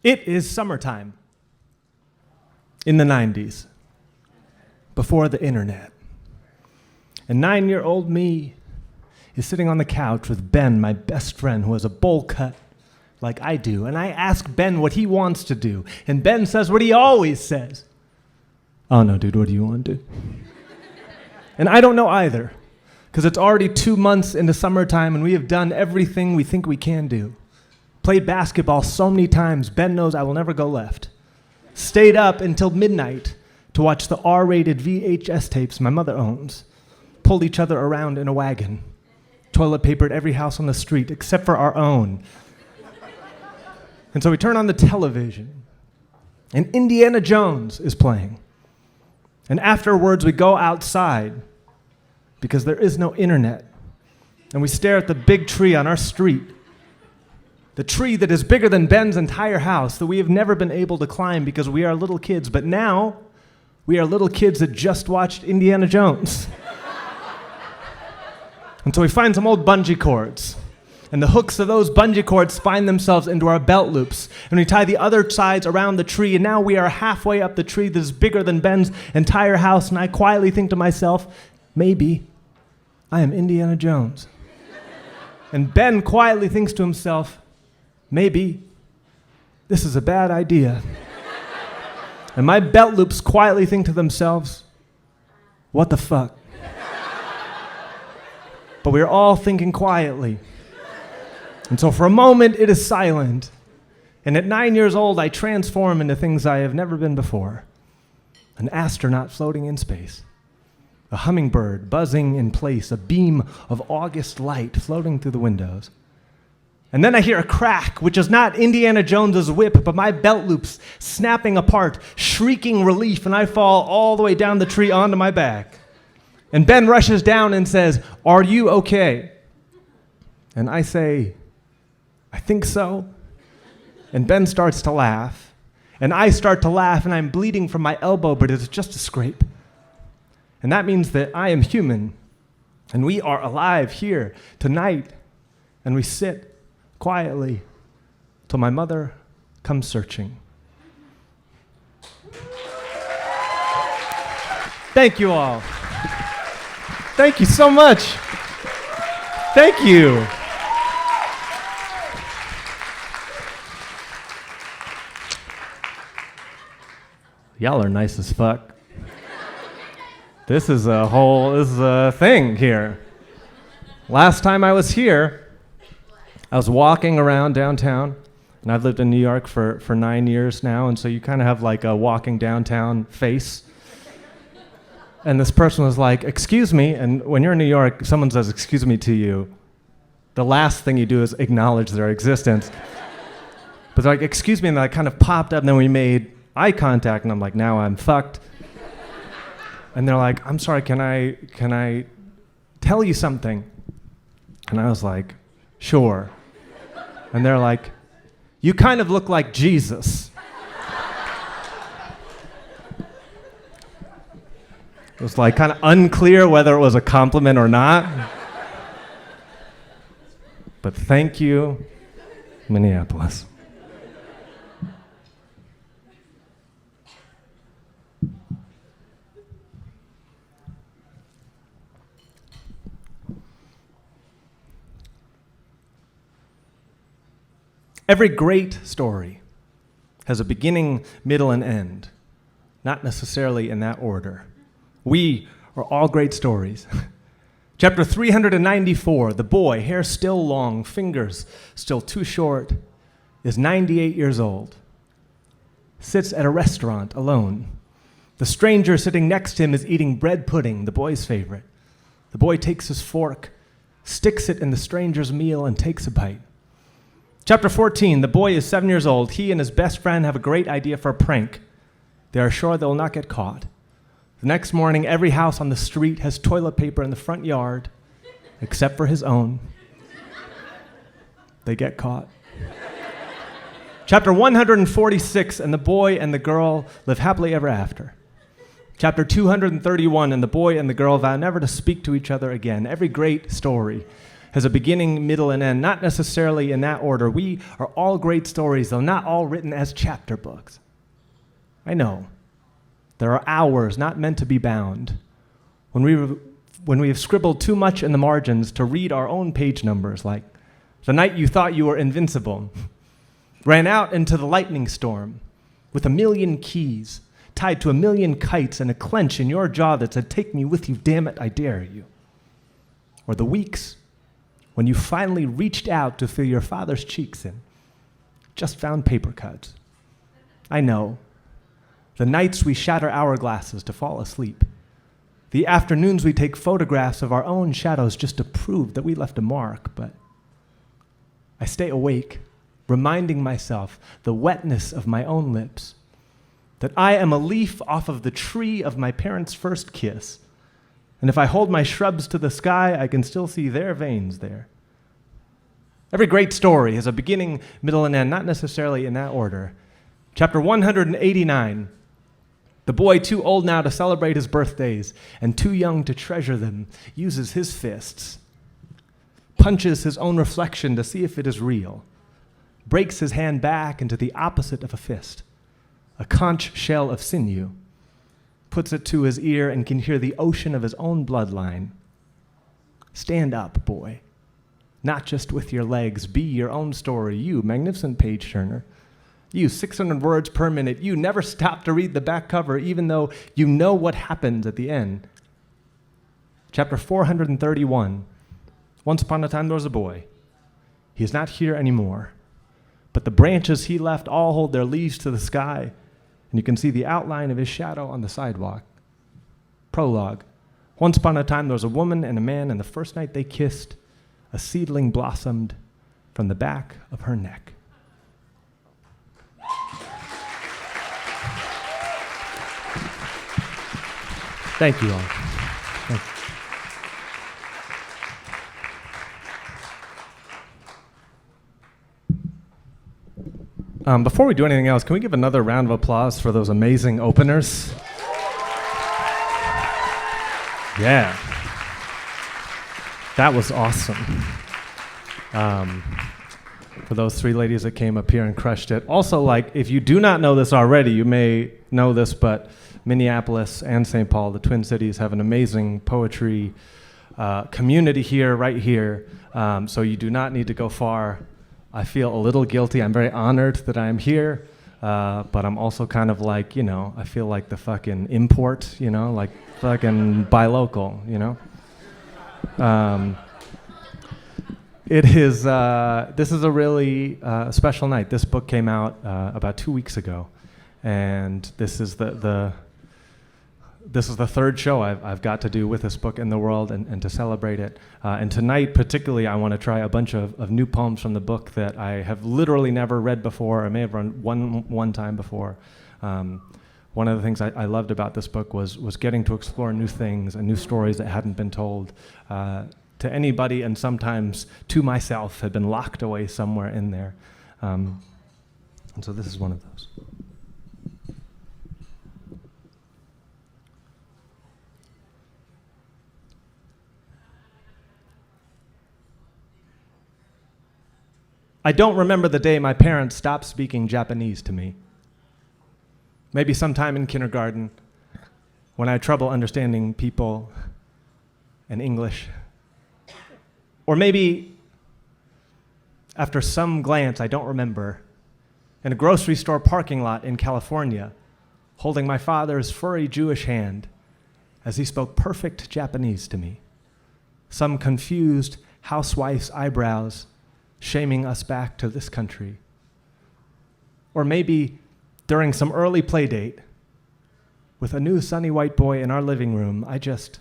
It is summertime in the 90s, before the internet. And 9-year-old me is sitting on the couch with Ben, my best friend, who has a bowl cut like I do. And I ask Ben what he wants to do. And Ben says what he always says. Oh no, dude, what do you want to do? And I don't know either, because it's already 2 months into summertime and we have done everything we think we can do. Played basketball so many times, Ben knows I will never go left. Stayed up until midnight to watch the R-rated VHS tapes my mother owns. Pulled each other around in a wagon. Toilet papered every house on the street except for our own. And so we turn on the television, and Indiana Jones is playing. And afterwards we go outside, because there is no internet, and we stare at the big tree on our street. The tree that is bigger than Ben's entire house, that we have never been able to climb because we are little kids. But now, we are little kids that just watched Indiana Jones. And so we find some old bungee cords. And the hooks of those bungee cords find themselves into our belt loops. And we tie the other sides around the tree, and now we are halfway up the tree that is bigger than Ben's entire house. And I quietly think to myself, maybe I am Indiana Jones. And Ben quietly thinks to himself, maybe this is a bad idea. And my belt loops quietly think to themselves, what the fuck? But we're all thinking quietly. And so for a moment, it is silent. And at 9 years old, I transform into things I have never been before. An astronaut floating in space. A hummingbird buzzing in place, a beam of August light floating through the windows. And then I hear a crack, which is not Indiana Jones's whip, but my belt loops snapping apart, shrieking relief, and I fall all the way down the tree onto my back. And Ben rushes down and says, "Are you okay?" And I say, "I think so." And Ben starts to laugh, and I start to laugh, and I'm bleeding from my elbow, but it's just a scrape. And that means that I am human, and we are alive here tonight, and we sit quietly till my mother comes searching. Thank you all. Thank you so much. Thank you. Y'all are nice as fuck. This is a thing here. Last time I was here, I was walking around downtown, and I've lived in New York for 9 years now, and so you kind of have like a walking downtown face. And this person was like, "Excuse me," and when you're in New York, someone says, "Excuse me" to you, the last thing you do is acknowledge their existence. But they're like, "Excuse me," and I kind of popped up, and then we made eye contact, and I'm like, now I'm fucked. And they're like, "I'm sorry, can I tell you something?" And I was like, "Sure." And they're like, "You kind of look like Jesus." It was like kind of unclear whether it was a compliment or not. But thank you, Minneapolis. Every great story has a beginning, middle, and end, not necessarily in that order. We are all great stories. Chapter 394, the boy, hair still long, fingers still too short, is 98 years old, sits at a restaurant alone. The stranger sitting next to him is eating bread pudding, the boy's favorite. The boy takes his fork, sticks it in the stranger's meal, and takes a bite. Chapter 14, the boy is 7 years old. He and his best friend have a great idea for a prank. They are sure they will not get caught. The next morning, every house on the street has toilet paper in the front yard, except for his own. They get caught. Chapter 146, and the boy and the girl live happily ever after. Chapter 231, and the boy and the girl vow never to speak to each other again. Every great story has a beginning, middle, and end, not necessarily in that order. We are all great stories, though not all written as chapter books. I know. There are hours not meant to be bound. When we have scribbled too much in the margins to read our own page numbers, like the night you thought you were invincible, ran out into the lightning storm with 1,000,000 keys tied to 1,000,000 kites and a clench in your jaw that said, "Take me with you, damn it, I dare you." Or the weeks when you finally reached out to feel your father's cheeks in, just found paper cuts. I know. The nights we shatter hourglasses to fall asleep. The afternoons we take photographs of our own shadows just to prove that we left a mark, but I stay awake, reminding myself the wetness of my own lips, that I am a leaf off of the tree of my parents' first kiss, and if I hold my shrubs to the sky, I can still see their veins there. Every great story has a beginning, middle, and end, not necessarily in that order. Chapter 189, the boy too old now to celebrate his birthdays and too young to treasure them uses his fists, punches his own reflection to see if it is real, breaks his hand back into the opposite of a fist, a conch shell of sinew, puts it to his ear and can hear the ocean of his own bloodline. Stand up, boy. Not just with your legs. Be your own story. You, magnificent page turner. You, 600 words per minute. You never stop to read the back cover, even though you know what happens at the end. Chapter 431. Once upon a time there was a boy. He is not here anymore. But the branches he left all hold their leaves to the sky, and you can see the outline of his shadow on the sidewalk. Prologue. Once upon a time there was a woman and a man, and the first night they kissed, a seedling blossomed from the back of her neck. Thank you all. Thank you. Before we do anything else, can we give another round of applause for those amazing openers? Yeah. That was awesome. For those three ladies that came up here and crushed it. Also, like, if you do not know this already, you may know this, but Minneapolis and St. Paul, the Twin Cities, have an amazing poetry community here, right here. So you do not need to go far. I feel a little guilty. I'm very honored that I am here, but I'm also kind of like, I feel like the fucking import, like fucking buy local, This is a really special night. This book came out about 2 weeks ago, and this is the third show I've got to do with this book in the world and to celebrate it. And tonight, particularly, I want to try a bunch of new poems from the book that I have literally never read before, or may have run one time before. One of the things I loved about this book was getting to explore new things and new stories that hadn't been told to anybody, and sometimes to myself, had been locked away somewhere in there. And so this is one of those. I don't remember the day my parents stopped speaking Japanese to me. Maybe sometime in kindergarten, when I had trouble understanding people and English. Or maybe after some glance I don't remember, in a grocery store parking lot in California, holding my father's furry Jewish hand as he spoke perfect Japanese to me. Some confused housewife's eyebrows shaming us back to this country. Or maybe during some early play date with a new sunny white boy in our living room, I just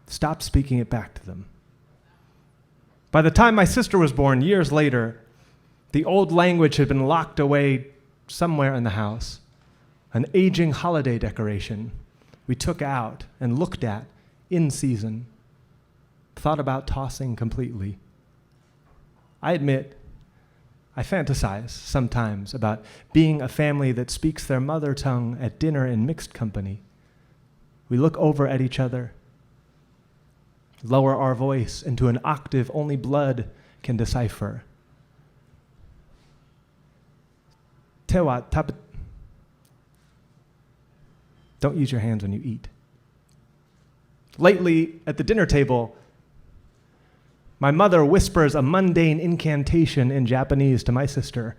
stopped speaking it back to them. By the time my sister was born, years later, the old language had been locked away somewhere in the house, an aging holiday decoration we took out and looked at in season, thought about tossing completely. I admit, I fantasize sometimes about being a family that speaks their mother tongue at dinner in mixed company. We look over at each other, lower our voice into an octave only blood can decipher. Tewa tap. Don't use your hands when you eat. Lately, at the dinner table, my mother whispers a mundane incantation in Japanese to my sister.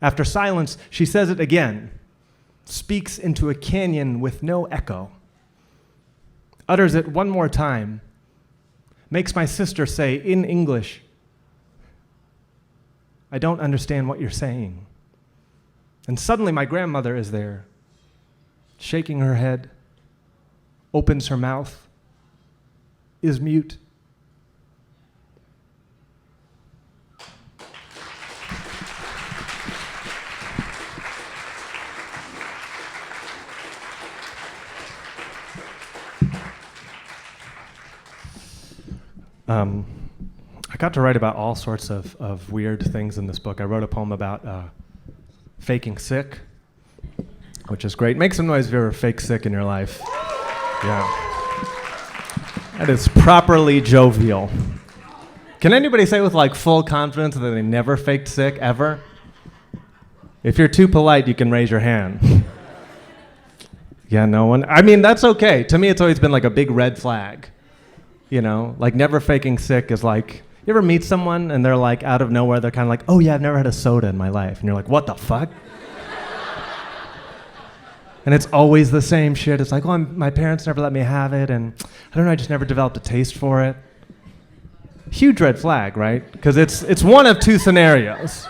After silence, she says it again, speaks into a canyon with no echo, utters it one more time, makes my sister say in English, "I don't understand what you're saying." And suddenly my grandmother is there, shaking her head, opens her mouth, is mute. I got to write about all sorts of weird things in this book. I wrote a poem about faking sick, which is great. Make some noise if you ever fake sick in your life. Yeah. That is properly jovial. Can anybody say with like full confidence that they never faked sick, ever? If you're too polite, you can raise your hand. Yeah, no one. I mean, that's okay. To me, it's always been like a big red flag. You know, like never faking sick is like, you ever meet someone and they're like out of nowhere, they're kind of like, "Oh yeah, I've never had a soda in my life." And you're like, "What the fuck?" And it's always the same shit. It's like, "Oh, my parents never let me have it, and I don't know, I just never developed a taste for it." Huge red flag, right? Because it's one of two scenarios.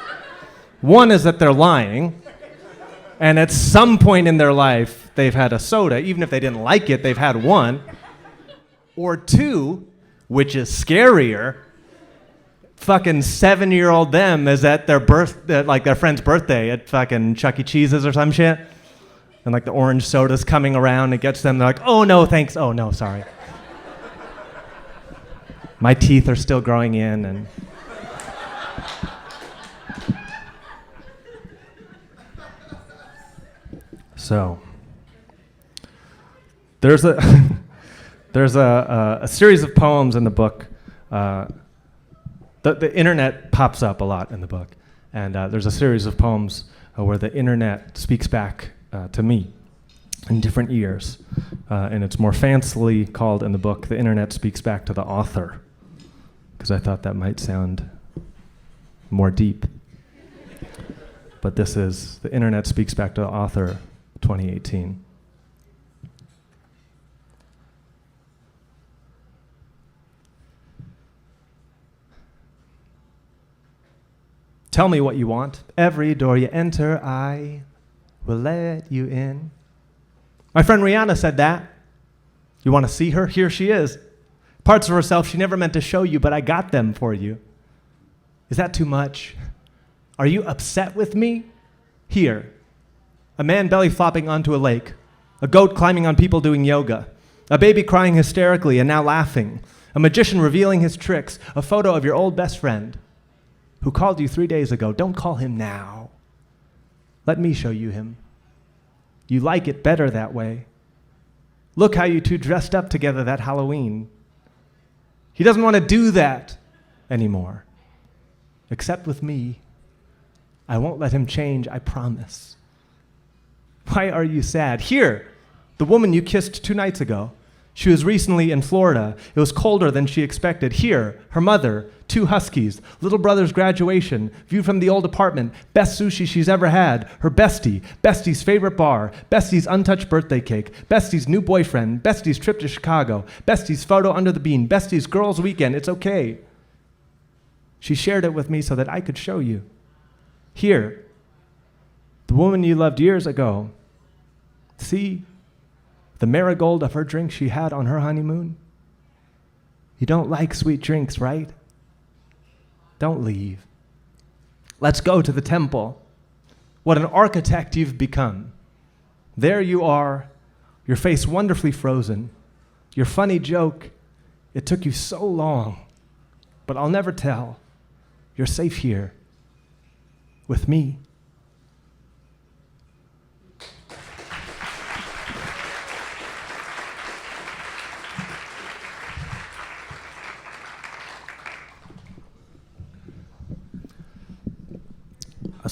One is that they're lying, and at some point in their life, they've had a soda. Even if they didn't like it, they've had one. Or two, which is scarier, fucking 7-year-old them is at their like their friend's birthday at fucking Chuck E. Cheese's or some shit. And like the orange soda's coming around, it gets them, they're like, "Oh no, thanks, oh no, sorry. My teeth are still growing in," and so there's a series of poems in the book. The internet pops up a lot in the book, and there's a series of poems where the internet speaks back to me in different years, and it's more fancily called in the book, "The Internet Speaks Back to the Author," because I thought that might sound more deep. But this is "The Internet Speaks Back to the Author," 2018. Tell me what you want. Every door you enter, I will let you in. My friend Rihanna said that. You want to see her? Here she is. Parts of herself she never meant to show you, but I got them for you. Is that too much? Are you upset with me? Here. A man belly flopping onto a lake. A goat climbing on people doing yoga. A baby crying hysterically and now laughing. A magician revealing his tricks. A photo of your old best friend who called you 3 days ago. Don't call him now. Let me show you him. You like it better that way. Look how you two dressed up together that Halloween. He doesn't want to do that anymore. Except with me. I won't let him change, I promise. Why are you sad? Here, the woman you kissed 2 nights ago. She was recently in Florida. It was colder than she expected. Here, her mother, 2 huskies, little brother's graduation, view from the old apartment, best sushi she's ever had, her bestie, Bestie's favorite bar, Bestie's untouched birthday cake, Bestie's new boyfriend, Bestie's trip to Chicago, Bestie's photo under the bean, Bestie's girls' weekend. It's okay. She shared it with me so that I could show you. Here, the woman you loved years ago. See? The marigold of her drink she had on her honeymoon. You don't like sweet drinks, right? Don't leave. Let's go to the temple. What an architect you've become. There you are, your face wonderfully frozen. Your funny joke, it took you so long, but I'll never tell. You're safe here with me.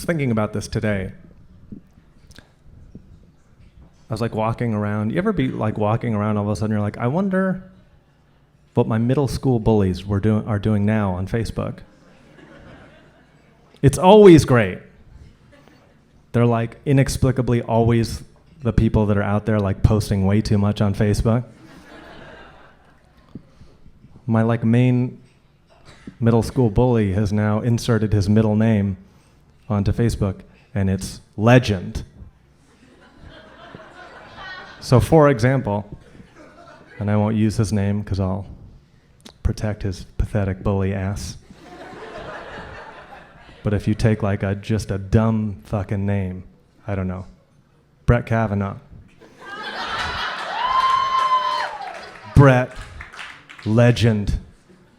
was thinking about this today. I was like walking around. You ever be like walking around, all of a sudden you're like, I wonder what my middle school bullies are doing now on Facebook. It's always great. They're like inexplicably always the people that are out there like posting way too much on Facebook. My like main middle school bully has now inserted his middle name onto Facebook, and it's Legend. So for example, and I won't use his name because I'll protect his pathetic bully ass. But if you take like just a dumb fucking name, I don't know, Brett Kavanaugh. Brett Legend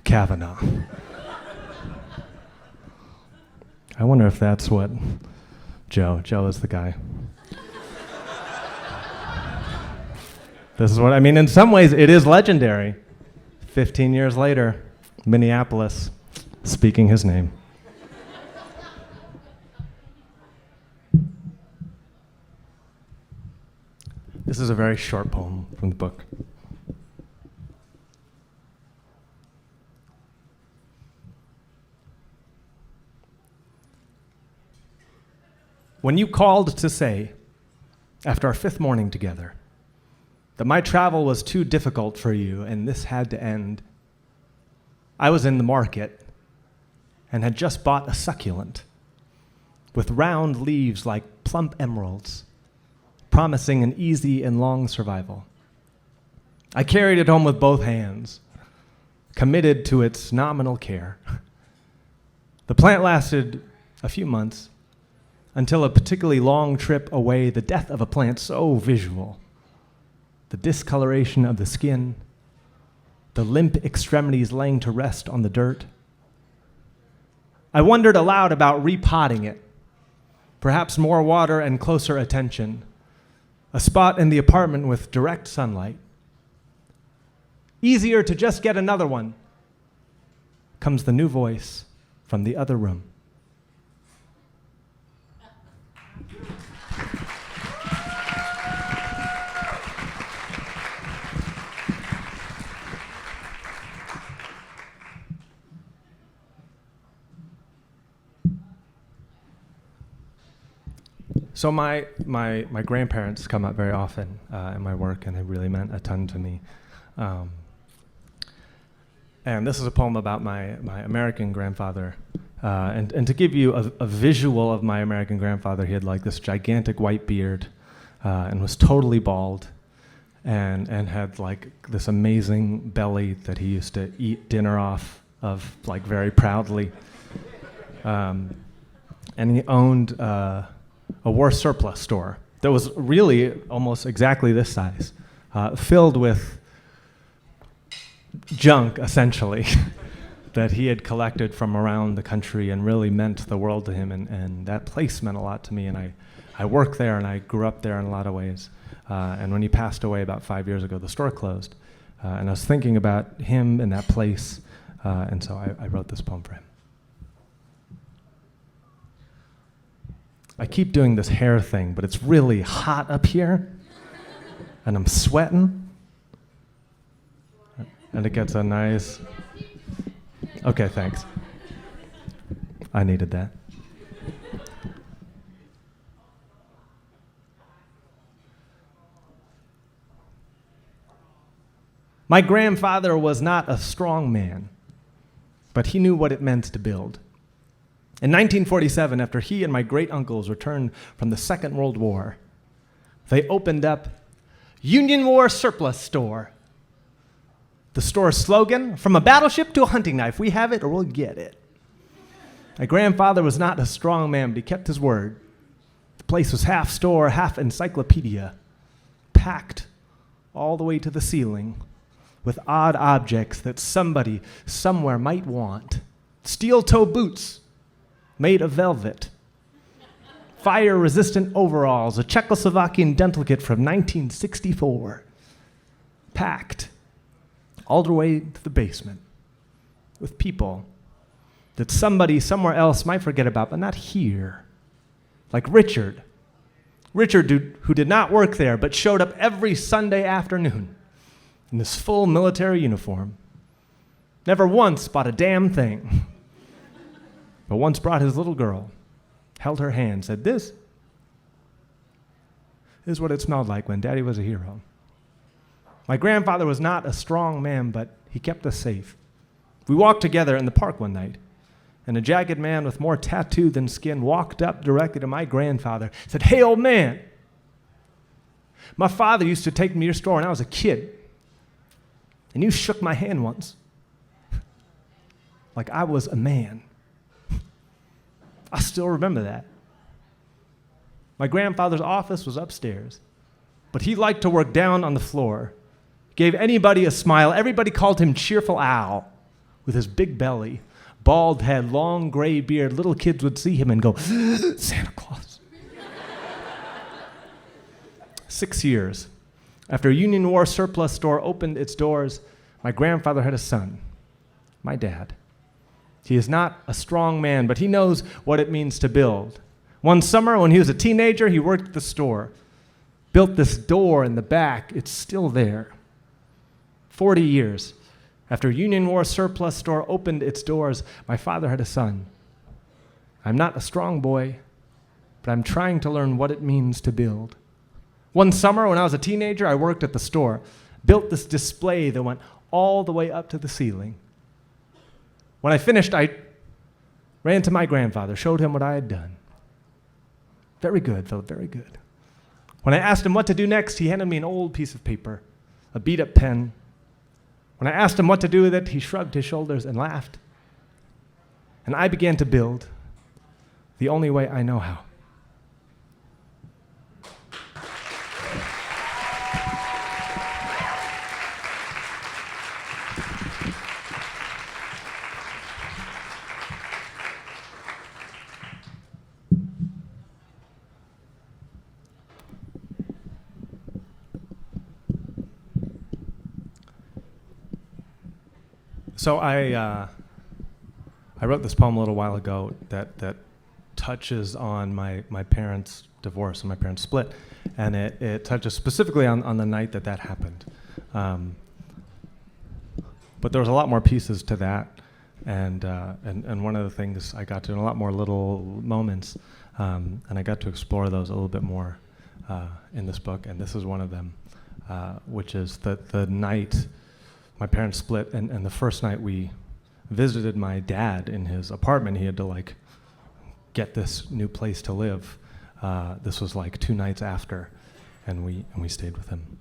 Kavanaugh. I wonder if that's what Joe is the guy. This is what I mean. In some ways, it is legendary. 15 years later, Minneapolis, speaking his name. This is a very short poem from the book. When you called to say, after our 5th morning together, that my travel was too difficult for you and this had to end, I was in the market and had just bought a succulent with round leaves like plump emeralds, promising an easy and long survival. I carried it home with both hands, committed to its nominal care. The plant lasted a few months until a particularly long trip away, the death of a plant so visual, the discoloration of the skin, the limp extremities laying to rest on the dirt. I wondered aloud about repotting it, perhaps more water and closer attention, a spot in the apartment with direct sunlight. Easier to just get another one, comes the new voice from the other room. So my grandparents come up very often in my work, and they really meant a ton to me. And this is a poem about my American grandfather. And to give you a visual of my American grandfather, he had like this gigantic white beard and was totally bald and had like this amazing belly that he used to eat dinner off of like very proudly. And he owned a war surplus store that was really almost exactly this size, filled with junk, essentially, that he had collected from around the country and really meant the world to him. And that place meant a lot to me. And I worked there and I grew up there in a lot of ways. And when he passed away about 5 years ago, the store closed. And I was thinking about him and that place. And so I wrote this poem for him. I keep doing this hair thing, but it's really hot up here, and I'm sweating, and it gets a nice... Okay, thanks. I needed that. My grandfather was not a strong man, but he knew what it meant to build. In 1947, after he and my great-uncles returned from the Second World War, they opened up Union War Surplus Store. The store's slogan, from a battleship to a hunting knife, we have it or we'll get it. My grandfather was not a strong man, but he kept his word. The place was half store, half encyclopedia, packed all the way to the ceiling with odd objects that somebody somewhere might want. Steel-toe boots, made of velvet, fire-resistant overalls, a Czechoslovakian dental kit from 1964, packed all the way to the basement with people that somebody somewhere else might forget about, but not here. like Richard. Richard, who did not work there, but showed up every Sunday afternoon in this full military uniform. Never once bought a damn thing, but once brought his little girl, held her hand, said, "This is what it smelled like when Daddy was a hero." My grandfather was not a strong man, but he kept us safe. We walked together in the park one night, and a jagged man with more tattoo than skin walked up directly to my grandfather, said, "Hey, old man, my father used to take me to your store when I was a kid, and you shook my hand once, like I was a man." I still remember that. My grandfather's office was upstairs, but he liked to work down on the floor, gave anybody a smile. Everybody called him Cheerful Al with his big belly, bald head, long gray beard. Little kids would see him and go, "Santa Claus." 6 years after a Union War surplus store opened its doors, my grandfather had a son, my dad. He is not a strong man, but he knows what it means to build. One summer when he was a teenager, he worked at the store, built this door in the back. It's still there. 40 years after a Union War surplus store opened its doors, my father had a son. I'm not a strong boy, but I'm trying to learn what it means to build. One summer when I was a teenager, I worked at the store, built this display that went all the way up to the ceiling. When I finished, I ran to my grandfather, showed him what I had done. Very good, Philip, very good. When I asked him what to do next, he handed me an old piece of paper, a beat-up pen. When I asked him what to do with it, he shrugged his shoulders and laughed. And I began to build the only way I know how. So I wrote this poem a little while ago that touches on my parents' divorce and my parents' split, and it touches specifically on the night that happened. But there was a lot more pieces to that, and one of the things I got to in a lot more little moments, and I got to explore those a little bit more in this book, and this is one of them, which is the night my parents split, and the first night we visited my dad in his apartment. He had to get this new place to live. This was 2 nights after, and we stayed with him.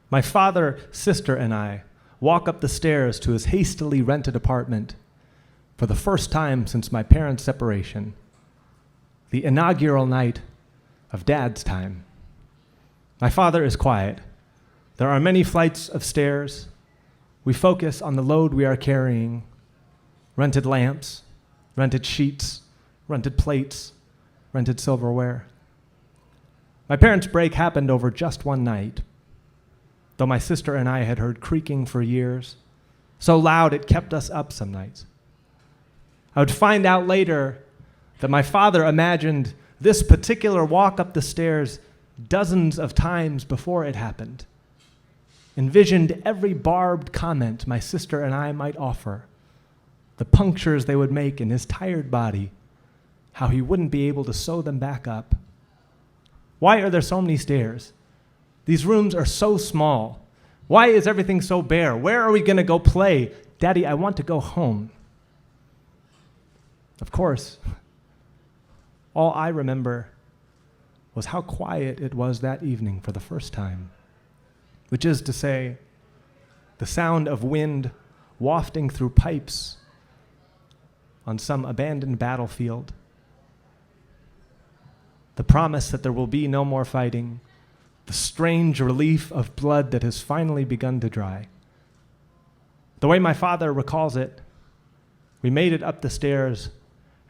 My father, sister, and I walk up the stairs to his hastily rented apartment for the first time since my parents' separation, the inaugural night of Dad's time. My father is quiet. There are many flights of stairs. We focus on the load we are carrying: rented lamps, rented sheets, rented plates, rented silverware. My parents' break happened over just one night, though my sister and I had heard creaking for years, so loud it kept us up some nights. I would find out later that my father imagined this particular walk up the stairs dozens of times before it happened, envisioned every barbed comment my sister and I might offer, the punctures they would make in his tired body, how he wouldn't be able to sew them back up. Why are there so many stairs? These rooms are so small. Why is everything so bare? Where are we going to go play? Daddy, I want to go home. Of course, all I remember was how quiet it was that evening for the first time, which is to say, the sound of wind wafting through pipes on some abandoned battlefield, the promise that there will be no more fighting, the strange relief of blood that has finally begun to dry. The way my father recalls it, we made it up the stairs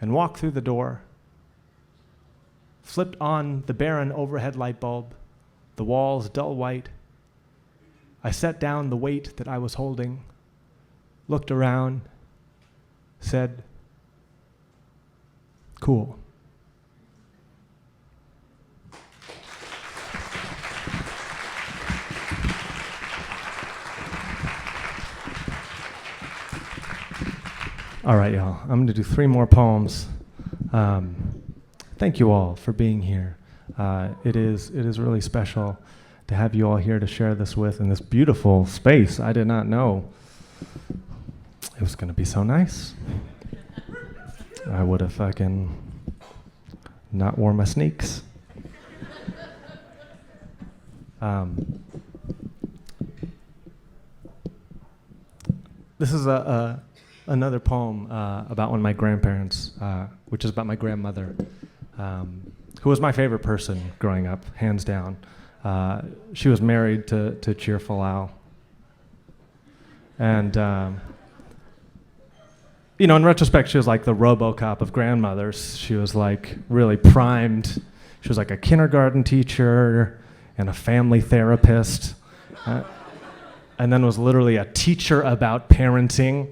and walked through the door, flipped on the barren overhead light bulb, the walls dull white. I set down the weight that I was holding, looked around, said, "Cool." All right, y'all. I'm going to do 3 more poems. Thank you all for being here. It is really special to have you all here to share this with in this beautiful space. I did not know it was going to be so nice. I would have fucking not worn my sneaks. This is another poem about one of my grandparents, which is about my grandmother, who was my favorite person growing up, hands down. She was married to Cheerful Al. And, in retrospect, she was like the RoboCop of grandmothers. She was like really primed. She was like a kindergarten teacher and a family therapist. And then was literally a teacher about parenting.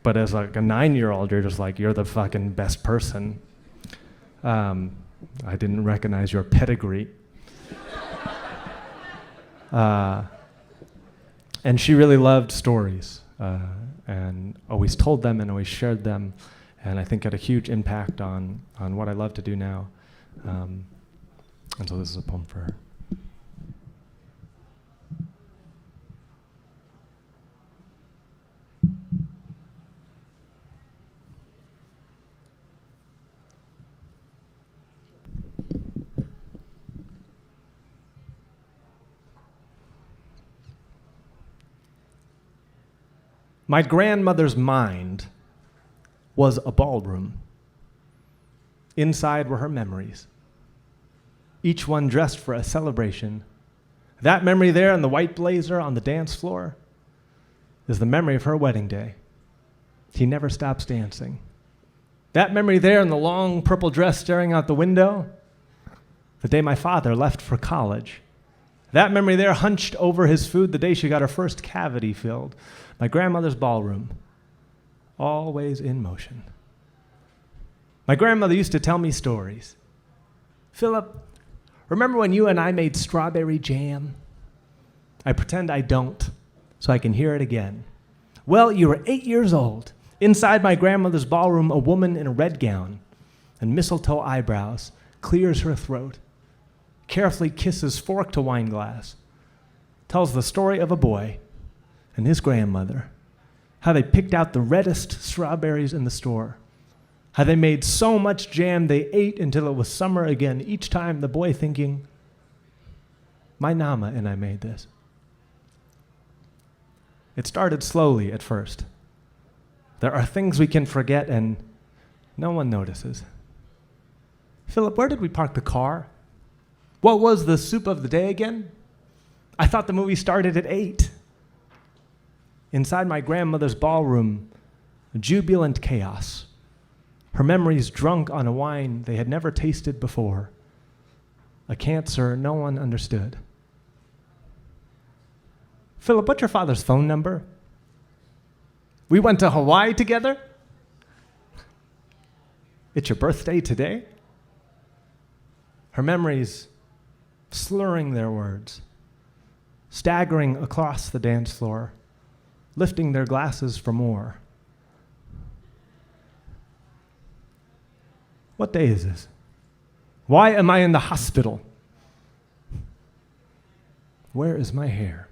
But as like a 9-year-old, you're just like, you're the fucking best person. I didn't recognize your pedigree. And she really loved stories and always told them and always shared them. And I think had a huge impact on what I love to do now. And so this is a poem for her. My grandmother's mind was a ballroom. Inside were her memories, each one dressed for a celebration. That memory there in the white blazer on the dance floor is the memory of her wedding day. He never stops dancing. That memory there in the long purple dress staring out the window, the day my father left for college. That memory there hunched over his food the day she got her first cavity filled. My grandmother's ballroom, always in motion. My grandmother used to tell me stories. "Philip, remember when you and I made strawberry jam?" I pretend I don't, so I can hear it again. "Well, you were 8 years old. Inside my grandmother's ballroom, a woman in a red gown and mistletoe eyebrows clears her throat, carefully kisses fork to wine glass, tells the story of a boy and his grandmother, how they picked out the reddest strawberries in the store, how they made so much jam they ate until it was summer again, each time the boy thinking, my Nama and I made this." It started slowly at first. There are things we can forget and no one notices. "Philip, where did we park the car? What was the soup of the day again? I thought the movie started at 8. Inside my grandmother's ballroom, jubilant chaos. Her memories drunk on a wine they had never tasted before. A cancer no one understood. "Philip, what's your father's phone number? We went to Hawaii together? It's your birthday today?" Her memories slurring their words, staggering across the dance floor, lifting their glasses for more. "What day is this? Why am I in the hospital? Where is my hair?"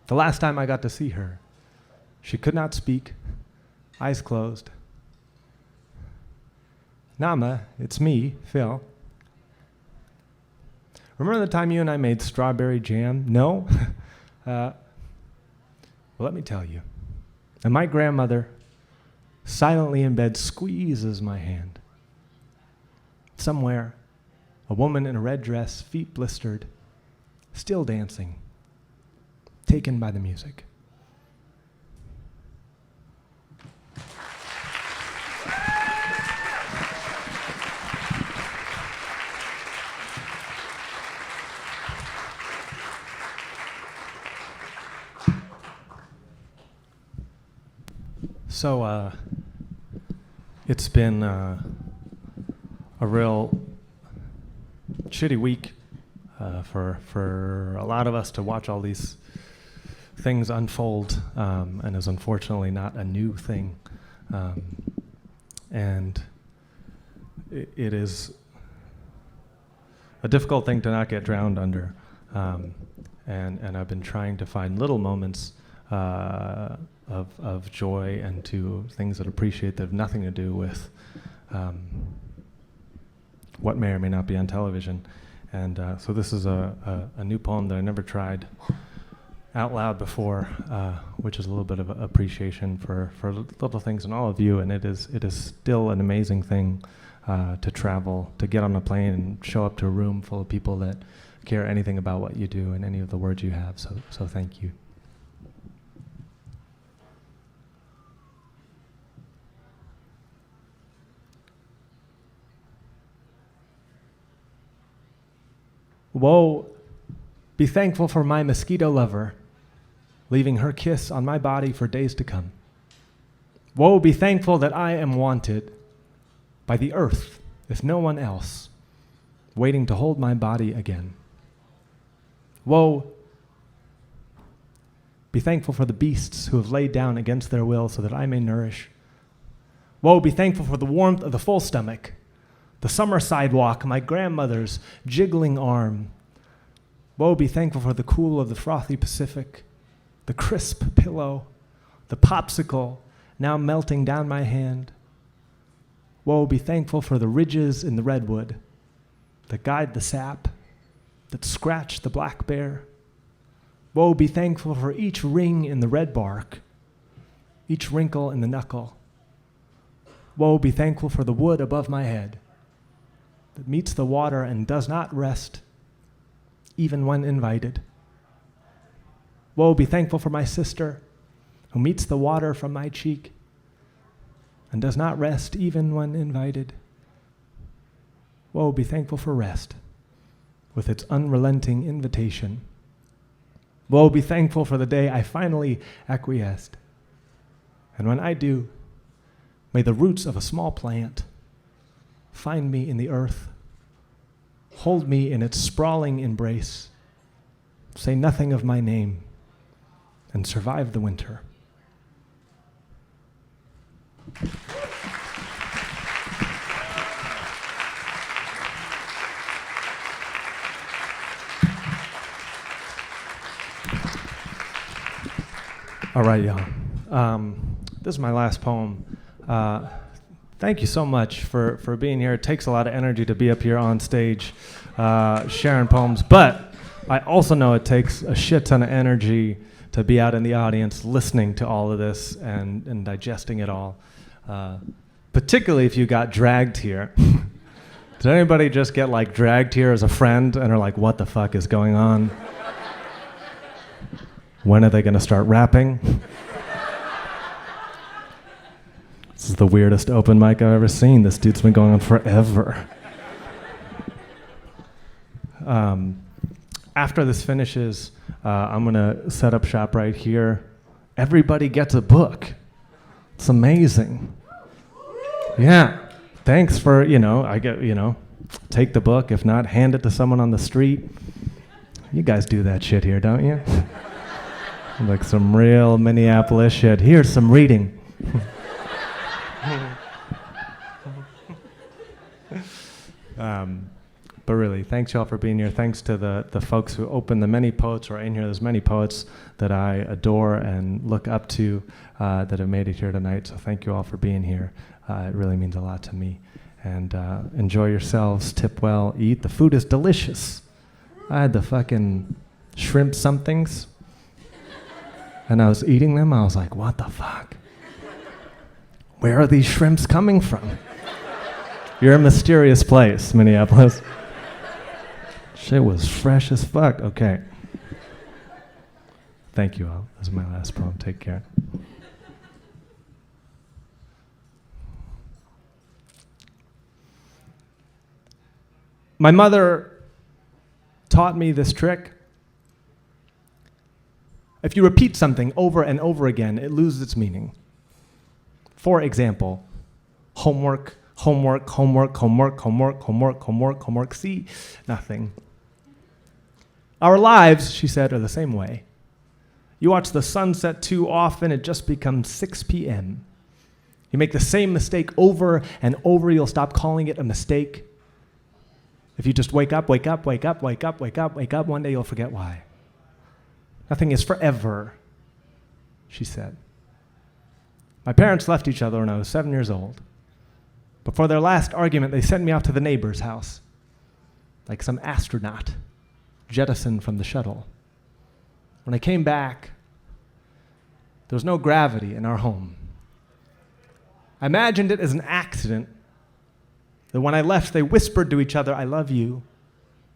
The last time I got to see her, she could not speak, eyes closed. "Nama, it's me, Phil. Remember the time you and I made strawberry jam? No? Well, let me tell you." And my grandmother, silently in bed, squeezes my hand. Somewhere, a woman in a red dress, feet blistered, still dancing, taken by the music. So it's been a real shitty week for a lot of us to watch all these things unfold, and is unfortunately not a new thing. And it is a difficult thing to not get drowned under. And I've been trying to find little moments of joy and to things that appreciate that have nothing to do with what may or may not be on television. And so this is a new poem that I never tried out loud before, which is a little bit of appreciation for little things in all of you. And it is still an amazing thing to travel, to get on a plane and show up to a room full of people that care anything about what you do and any of the words you have. So thank you. Woe, be thankful for my mosquito lover, leaving her kiss on my body for days to come. Woe, be thankful that I am wanted by the earth, if no one else, waiting to hold my body again. Woe, be thankful for the beasts who have laid down against their will so that I may nourish. Woe, be thankful for the warmth of the full stomach, the summer sidewalk, my grandmother's jiggling arm. Woe, be thankful for the cool of the frothy Pacific, the crisp pillow, the popsicle now melting down my hand. Woe, be thankful for the ridges in the redwood that guide the sap, that scratch the black bear. Woe, be thankful for each ring in the red bark, each wrinkle in the knuckle. Woe, be thankful for the wood above my head that meets the water and does not rest, even when invited. Woe, be thankful for my sister who meets the water from my cheek and does not rest even when invited. Woe, be thankful for rest with its unrelenting invitation. Woe, be thankful for the day I finally acquiesced. And when I do, may the roots of a small plant find me in the earth, hold me in its sprawling embrace, say nothing of my name, and survive the winter. All right, y'all. This is my last poem. Thank you so much for being here. It takes a lot of energy to be up here on stage sharing poems, but I also know it takes a shit ton of energy to be out in the audience listening to all of this and digesting it all, particularly if you got dragged here. Did anybody just get like dragged here as a friend and are like, what the fuck is going on? When are they going to start rapping? This is the weirdest open mic I've ever seen. This dude's been going on forever. After this finishes, I'm going to set up shop right here. Everybody gets a book. It's amazing. Yeah. Thanks for, take the book. If not, hand it to someone on the street. You guys do that shit here, don't you? Like some real Minneapolis shit. Here's some reading. But really, thanks y'all for being here. Thanks to the folks who opened the many poets who are in here. There's many poets that I adore and look up to that have made it here tonight. So thank you all for being here. It really means a lot to me. And enjoy yourselves, tip well, eat. The food is delicious. I had the fucking shrimp somethings. And I was eating them. I was like, what the fuck? Where are these shrimps coming from? You're a mysterious place, Minneapolis. Shit was fresh as fuck. Okay. Thank you all. This is my last poem. Take care. My mother taught me this trick. If you repeat something over and over again, it loses its meaning. For example, homework, homework, homework, homework, homework, homework, homework, homework. See, nothing. Our lives, she said, are the same way. You watch the sunset too often, it just becomes 6 p.m. You make the same mistake over and over, you'll stop calling it a mistake. If you just wake up, wake up, wake up, wake up, wake up, wake up, one day you'll forget why. Nothing is forever, she said. My parents left each other when I was 7 years old. Before their last argument, they sent me off to the neighbor's house, like some astronaut jettisoned from the shuttle. When I came back, there was no gravity in our home. I imagined it as an accident, that when I left, they whispered to each other, "I love you,"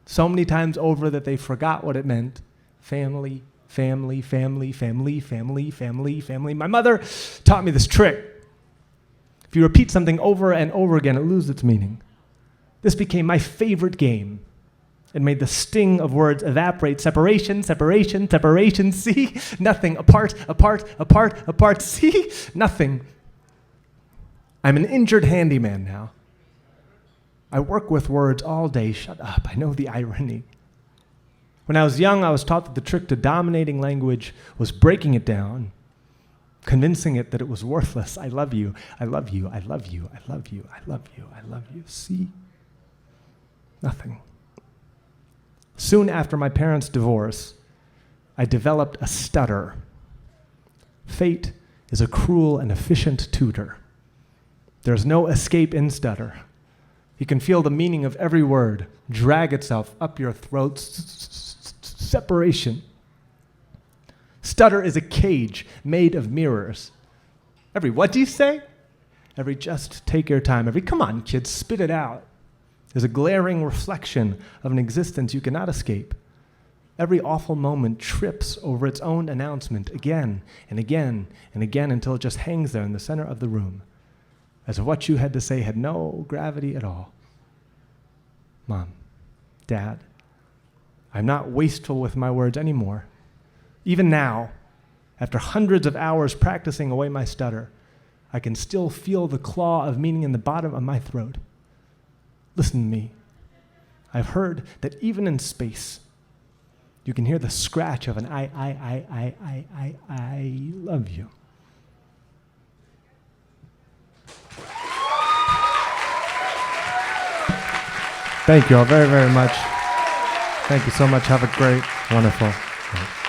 so many times over that they forgot what it meant. Family, family, family, family, family, family, family. My mother taught me this trick. If you repeat something over and over again, it loses its meaning. This became my favorite game. It made the sting of words evaporate. Separation, separation, separation, see? Nothing. Apart, apart, apart, apart, see? Nothing. I'm an injured handyman now. I work with words all day. Shut up. I know the irony. When I was young, I was taught that the trick to dominating language was breaking it down, convincing it that it was worthless. I love you. I love you. I love you. I love you. I love you. I love you. See? Nothing. Soon after my parents' divorce, I developed a stutter. Fate is a cruel and efficient tutor. There's no escape in stutter. You can feel the meaning of every word drag itself up your throat. Separation. Stutter is a cage made of mirrors. Every what do you say? Every just take your time. Every come on, kids, spit it out. There's a glaring reflection of an existence you cannot escape. Every awful moment trips over its own announcement again and again and again until it just hangs there in the center of the room, as if what you had to say had no gravity at all. Mom, Dad, I'm not wasteful with my words anymore. Even now, after hundreds of hours practicing away my stutter, I can still feel the claw of meaning in the bottom of my throat. Listen to me. I've heard that even in space, you can hear the scratch of an I love you. Thank you all very, very much. Thank you so much. Have a great, wonderful night.